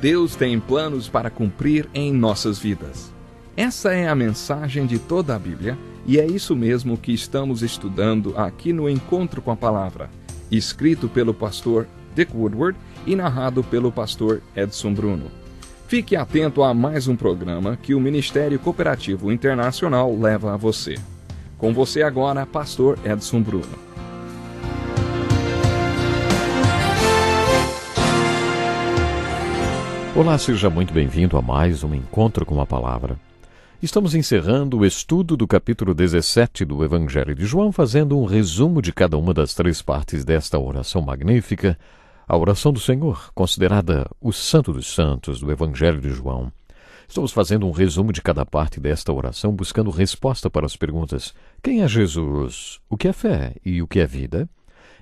Deus tem planos para cumprir em nossas vidas. Essa é a mensagem de toda a Bíblia e é isso mesmo que estamos estudando aqui no Encontro com a Palavra, escrito pelo pastor Dick Woodward e narrado pelo pastor Edson Bruno. Fique atento a mais um programa que o Ministério Cooperativo Internacional leva a você. Com você agora, pastor Edson Bruno. Olá, seja muito bem-vindo a mais um Encontro com a Palavra. Estamos encerrando o estudo do capítulo 17 do Evangelho de João, fazendo um resumo de cada uma das três partes desta oração magnífica, a oração do Senhor, considerada o Santo dos Santos do Evangelho de João. Estamos fazendo um resumo de cada parte desta oração, buscando resposta para as perguntas: quem é Jesus? O que é fé e o que é vida?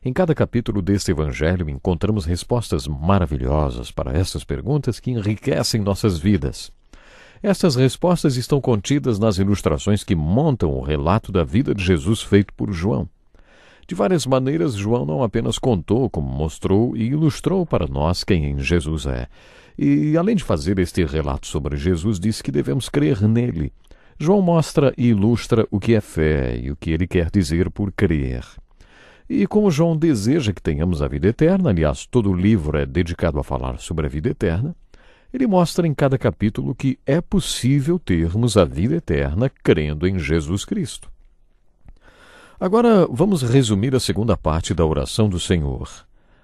Em cada capítulo deste Evangelho encontramos respostas maravilhosas para essas perguntas que enriquecem nossas vidas. Estas respostas estão contidas nas ilustrações que montam o relato da vida de Jesus feito por João. De várias maneiras, João não apenas contou, como mostrou e ilustrou para nós quem Jesus é. E, além de fazer este relato sobre Jesus, diz que devemos crer nele. João mostra e ilustra o que é fé e o que ele quer dizer por crer. E como João deseja que tenhamos a vida eterna, aliás, todo o livro é dedicado a falar sobre a vida eterna, ele mostra em cada capítulo que é possível termos a vida eterna crendo em Jesus Cristo. Agora, vamos resumir a segunda parte da oração do Senhor.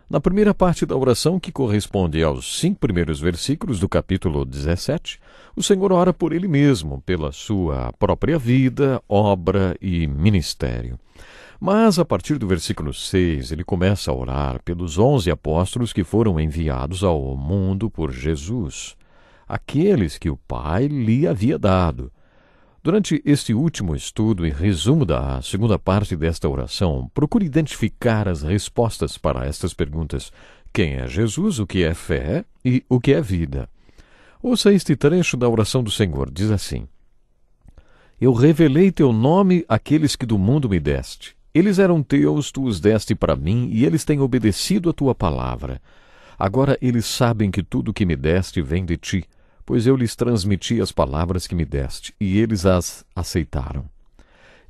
Na primeira parte da oração, que corresponde aos 5 primeiros versículos do capítulo 17, o Senhor ora por ele mesmo, pela sua própria vida, obra e ministério. Mas, a partir do versículo 6, ele começa a orar pelos 11 apóstolos que foram enviados ao mundo por Jesus, aqueles que o Pai lhe havia dado. Durante este último estudo e resumo da segunda parte desta oração, procure identificar as respostas para estas perguntas: quem é Jesus, o que é fé e o que é vida? Ouça este trecho da oração do Senhor, diz assim: Eu revelei teu nome àqueles que do mundo me deste. Eles eram teus, tu os deste para mim, e eles têm obedecido a tua palavra. Agora eles sabem que tudo que me deste vem de ti, pois eu lhes transmiti as palavras que me deste, e eles as aceitaram.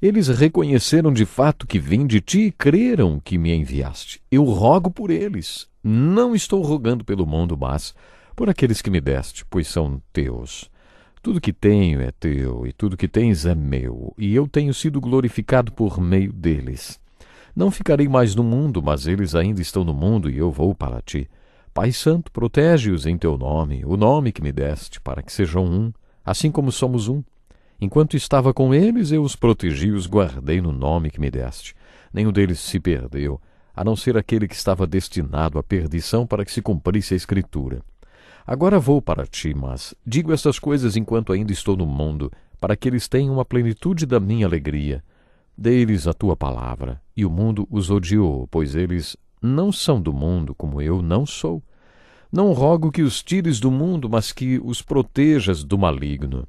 Eles reconheceram de fato que vim de ti e creram que me enviaste. Eu rogo por eles. Não estou rogando pelo mundo, mas por aqueles que me deste, pois são teus. Tudo que tenho é teu, e tudo que tens é meu, e eu tenho sido glorificado por meio deles. Não ficarei mais no mundo, mas eles ainda estão no mundo, e eu vou para ti. Pai Santo, protege-os em teu nome, o nome que me deste, para que sejam um, assim como somos um. Enquanto estava com eles, eu os protegi e os guardei no nome que me deste. Nenhum deles se perdeu, a não ser aquele que estava destinado à perdição, para que se cumprisse a Escritura. Agora vou para ti, mas digo estas coisas enquanto ainda estou no mundo, para que eles tenham a plenitude da minha alegria. Dei-lhes a tua palavra, e o mundo os odiou, pois eles não são do mundo, como eu não sou. Não rogo que os tires do mundo, mas que os protejas do maligno.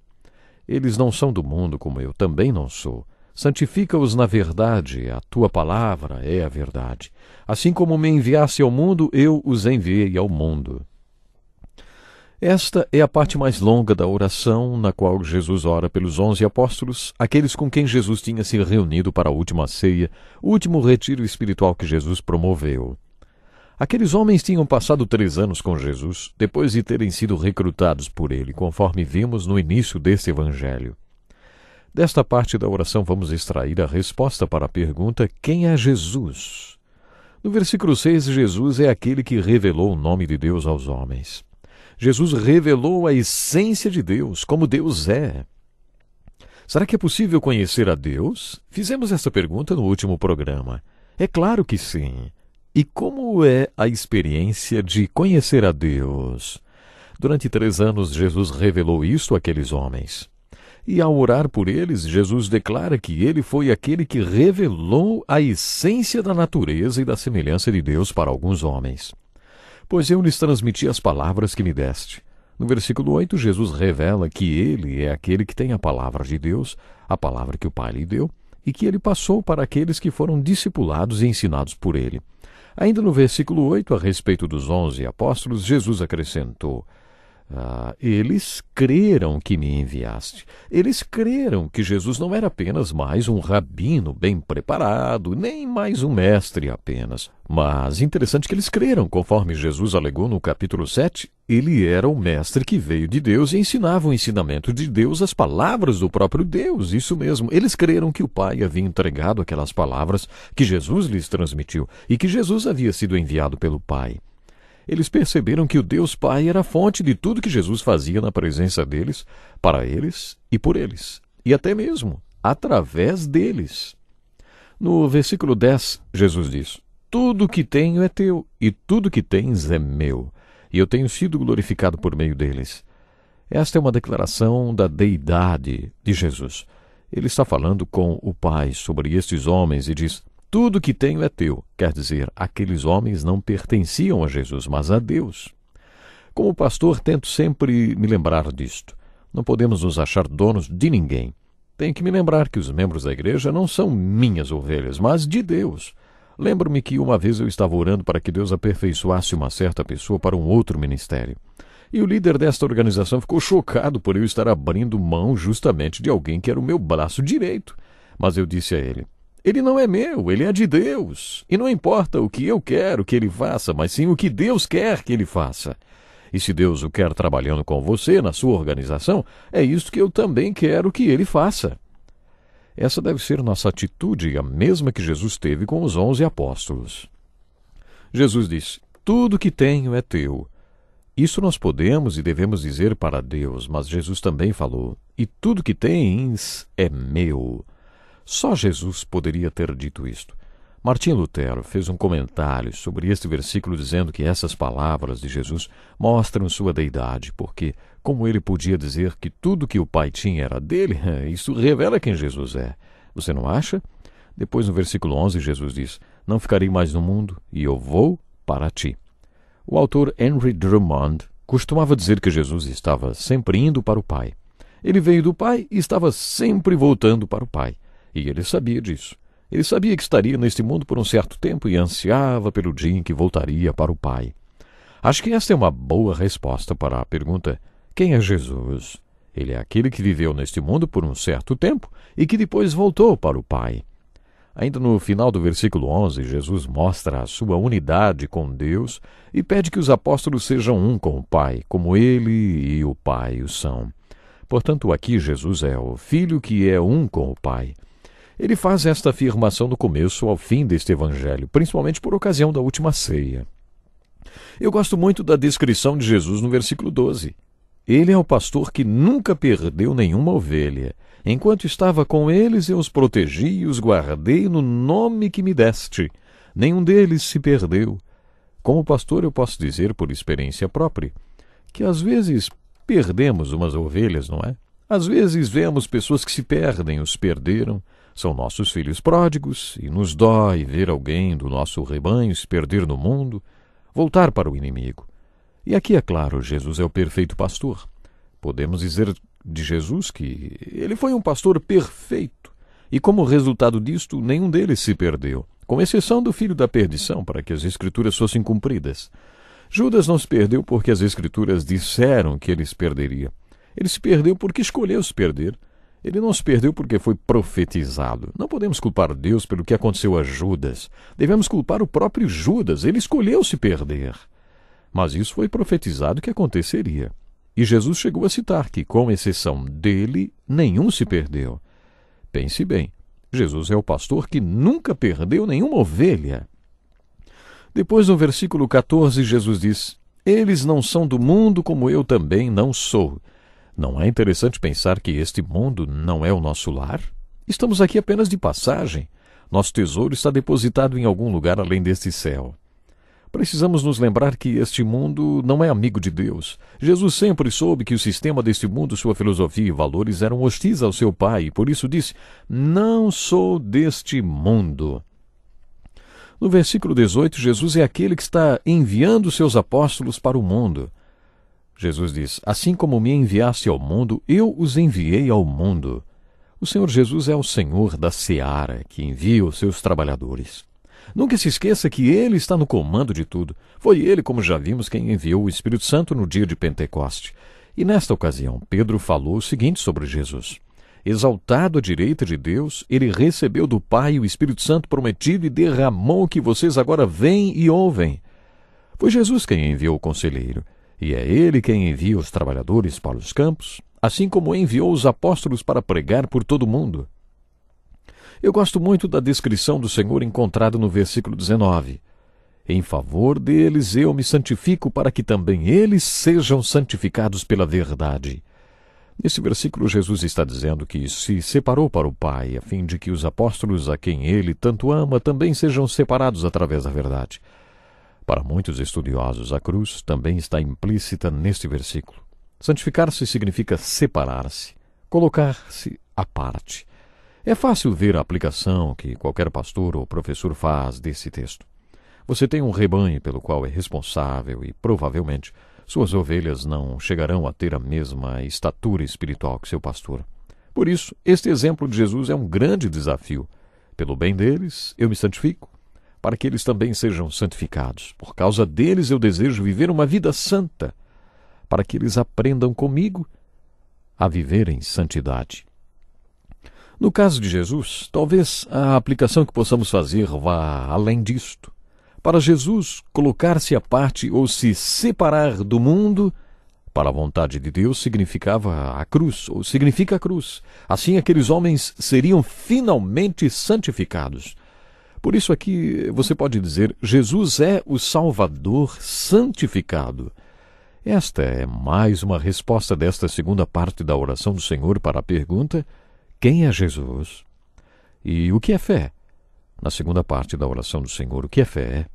Eles não são do mundo, como eu também não sou. Santifica-os na verdade, a tua palavra é a verdade. Assim como me enviaste ao mundo, eu os enviei ao mundo. Esta é a parte mais longa da oração, na qual Jesus ora pelos 11 apóstolos, aqueles com quem Jesus tinha se reunido para a última ceia, o último retiro espiritual que Jesus promoveu. Aqueles homens tinham passado 3 anos com Jesus, depois de terem sido recrutados por ele, conforme vimos no início deste evangelho. Desta parte da oração vamos extrair a resposta para a pergunta: quem é Jesus? No versículo 6, Jesus é aquele que revelou o nome de Deus aos homens. Jesus revelou a essência de Deus, como Deus é. Será que é possível conhecer a Deus? Fizemos essa pergunta no último programa. É claro que sim. E como é a experiência de conhecer a Deus? Durante 3 anos, Jesus revelou isto àqueles homens. E ao orar por eles, Jesus declara que ele foi aquele que revelou a essência da natureza e da semelhança de Deus para alguns homens. Pois eu lhes transmiti as palavras que me deste. No versículo 8, Jesus revela que ele é aquele que tem a palavra de Deus, a palavra que o Pai lhe deu, e que ele passou para aqueles que foram discipulados e ensinados por ele. Ainda no versículo 8, a respeito dos 11 apóstolos, Jesus acrescentou: Eles creram que me enviaste. Eles creram que Jesus não era apenas mais um rabino bem preparado, nem mais um mestre apenas. Mas interessante que eles creram, conforme Jesus alegou no capítulo 7, ele era o mestre que veio de Deus e ensinava o ensinamento de Deus, as palavras do próprio Deus. Isso mesmo, eles creram que o Pai havia entregado aquelas palavras que Jesus lhes transmitiu e que Jesus havia sido enviado pelo Pai. Eles perceberam que o Deus Pai era a fonte de tudo que Jesus fazia na presença deles, para eles e por eles, e até mesmo através deles. No versículo 10, Jesus diz: tudo que tenho é teu, e tudo que tens é meu, e eu tenho sido glorificado por meio deles. Esta é uma declaração da deidade de Jesus. Ele está falando com o Pai sobre estes homens e diz: tudo que tenho é teu. Quer dizer, aqueles homens não pertenciam a Jesus, mas a Deus. Como pastor, tento sempre me lembrar disto. Não podemos nos achar donos de ninguém. Tenho que me lembrar que os membros da igreja não são minhas ovelhas, mas de Deus. Lembro-me que uma vez eu estava orando para que Deus aperfeiçoasse uma certa pessoa para um outro ministério. E o líder desta organização ficou chocado por eu estar abrindo mão justamente de alguém que era o meu braço direito. Mas eu disse a ele: ele não é meu, ele é de Deus. E não importa o que eu quero que ele faça, mas sim o que Deus quer que ele faça. E se Deus o quer trabalhando com você, na sua organização, é isso que eu também quero que ele faça. Essa deve ser nossa atitude, a mesma que Jesus teve com os 11 apóstolos. Jesus disse: tudo que tenho é teu. Isso nós podemos e devemos dizer para Deus, mas Jesus também falou: e tudo que tens é meu. Só Jesus poderia ter dito isto. Martim Lutero fez um comentário sobre este versículo dizendo que essas palavras de Jesus mostram sua deidade, porque, como ele podia dizer que tudo que o Pai tinha era dele, isso revela quem Jesus é. Você não acha? Depois, no versículo 11, Jesus diz: não ficarei mais no mundo, e eu vou para ti. O autor Henry Drummond costumava dizer que Jesus estava sempre indo para o Pai. Ele veio do Pai e estava sempre voltando para o Pai. E ele sabia disso. Ele sabia que estaria neste mundo por um certo tempo e ansiava pelo dia em que voltaria para o Pai. Acho que esta é uma boa resposta para a pergunta: quem é Jesus? Ele é aquele que viveu neste mundo por um certo tempo e que depois voltou para o Pai. Ainda no final do versículo 11, Jesus mostra a sua unidade com Deus e pede que os apóstolos sejam um com o Pai, como ele e o Pai o são. Portanto, aqui Jesus é o Filho que é um com o Pai. Ele faz esta afirmação do começo ao fim deste evangelho, principalmente por ocasião da última ceia. Eu gosto muito da descrição de Jesus no versículo 12. Ele é o pastor que nunca perdeu nenhuma ovelha. Enquanto estava com eles, eu os protegi e os guardei no nome que me deste. Nenhum deles se perdeu. Como pastor, eu posso dizer, por experiência própria, que às vezes perdemos umas ovelhas, não é? Às vezes vemos pessoas que se perdem, os perderam. São nossos filhos pródigos e nos dói ver alguém do nosso rebanho se perder no mundo, voltar para o inimigo. E aqui, é claro, Jesus é o perfeito pastor. Podemos dizer de Jesus que ele foi um pastor perfeito e, como resultado disto, nenhum deles se perdeu, com exceção do filho da perdição, para que as Escrituras fossem cumpridas. Judas não se perdeu porque as Escrituras disseram que ele se perderia. Ele se perdeu porque escolheu se perder. Ele não se perdeu porque foi profetizado. Não podemos culpar Deus pelo que aconteceu a Judas. Devemos culpar o próprio Judas. Ele escolheu se perder. Mas isso foi profetizado que aconteceria. E Jesus chegou a citar que, com exceção dele, nenhum se perdeu. Pense bem, Jesus é o pastor que nunca perdeu nenhuma ovelha. Depois, no versículo 14, Jesus diz: eles não são do mundo como eu também não sou. Não é interessante pensar que este mundo não é o nosso lar? Estamos aqui apenas de passagem. Nosso tesouro está depositado em algum lugar além deste céu. Precisamos nos lembrar que este mundo não é amigo de Deus. Jesus sempre soube que o sistema deste mundo, sua filosofia e valores eram hostis ao seu Pai, e por isso disse: não sou deste mundo. No versículo 18, Jesus é aquele que está enviando seus apóstolos para o mundo. Jesus diz: assim como me enviaste ao mundo, eu os enviei ao mundo. O Senhor Jesus é o Senhor da seara, que envia os seus trabalhadores. Nunca se esqueça que Ele está no comando de tudo. Foi Ele, como já vimos, quem enviou o Espírito Santo no dia de Pentecoste. E nesta ocasião, Pedro falou o seguinte sobre Jesus: exaltado à direita de Deus, ele recebeu do Pai o Espírito Santo prometido e derramou o que vocês agora veem e ouvem. Foi Jesus quem enviou o conselheiro, e é ele quem envia os trabalhadores para os campos, assim como enviou os apóstolos para pregar por todo o mundo. Eu gosto muito da descrição do Senhor encontrada no versículo 19. Em favor deles eu me santifico para que também eles sejam santificados pela verdade. Nesse versículo, Jesus está dizendo que se separou para o Pai, a fim de que os apóstolos a quem ele tanto ama também sejam separados através da verdade. Para muitos estudiosos, a cruz também está implícita neste versículo. Santificar-se significa separar-se, colocar-se à parte. É fácil ver a aplicação que qualquer pastor ou professor faz desse texto. Você tem um rebanho pelo qual é responsável e, provavelmente, suas ovelhas não chegarão a ter a mesma estatura espiritual que seu pastor. Por isso, este exemplo de Jesus é um grande desafio. Pelo bem deles, eu me santifico, para que eles também sejam santificados. Por causa deles, eu desejo viver uma vida santa, para que eles aprendam comigo a viver em santidade. No caso de Jesus, talvez a aplicação que possamos fazer vá além disto. Para Jesus, colocar-se à parte ou se separar do mundo para a vontade de Deus significava a cruz, ou significa a cruz. Assim, aqueles homens seriam finalmente santificados. Por isso aqui você pode dizer, Jesus é o Salvador santificado. Esta é mais uma resposta desta segunda parte da oração do Senhor para a pergunta: quem é Jesus? E o que é fé? Na segunda parte da oração do Senhor, o que é fé?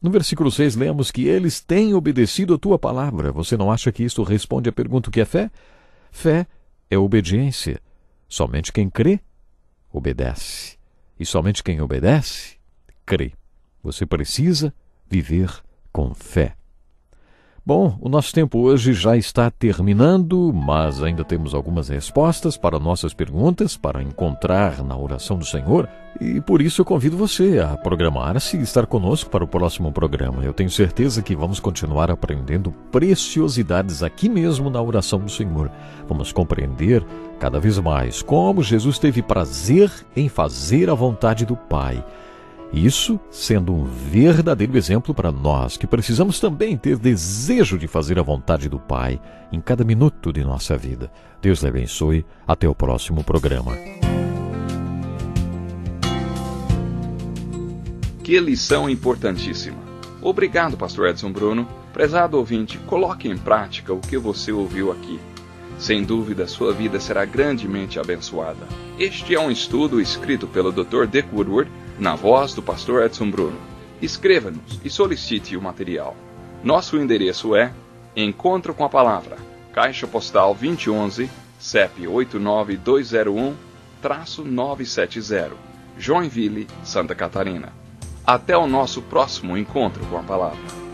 No versículo 6, lemos que eles têm obedecido a tua palavra. Você não acha que isto responde à pergunta o que é fé? Fé é obediência. Somente quem crê, obedece. E somente quem obedece, crê. Você precisa viver com fé. Bom, o nosso tempo hoje já está terminando, mas ainda temos algumas respostas para nossas perguntas para encontrar na oração do Senhor, e por isso eu convido você a programar-se e estar conosco para o próximo programa. Eu tenho certeza que vamos continuar aprendendo preciosidades aqui mesmo na oração do Senhor. Vamos compreender cada vez mais como Jesus teve prazer em fazer a vontade do Pai. Isso sendo um verdadeiro exemplo para nós, que precisamos também ter desejo de fazer a vontade do Pai em cada minuto de nossa vida. Deus lhe abençoe. Até o próximo programa. Que lição importantíssima. Obrigado, Pastor Edson Bruno. Prezado ouvinte, coloque em prática o que você ouviu aqui. Sem dúvida, sua vida será grandemente abençoada. Este é um estudo escrito pelo Dr. Dick Woodward, na voz do Pastor Edson Bruno. Escreva-nos e solicite o material. Nosso endereço é Encontro com a Palavra, Caixa Postal 2011, CEP 89201-970, Joinville, Santa Catarina. Até o nosso próximo Encontro com a Palavra.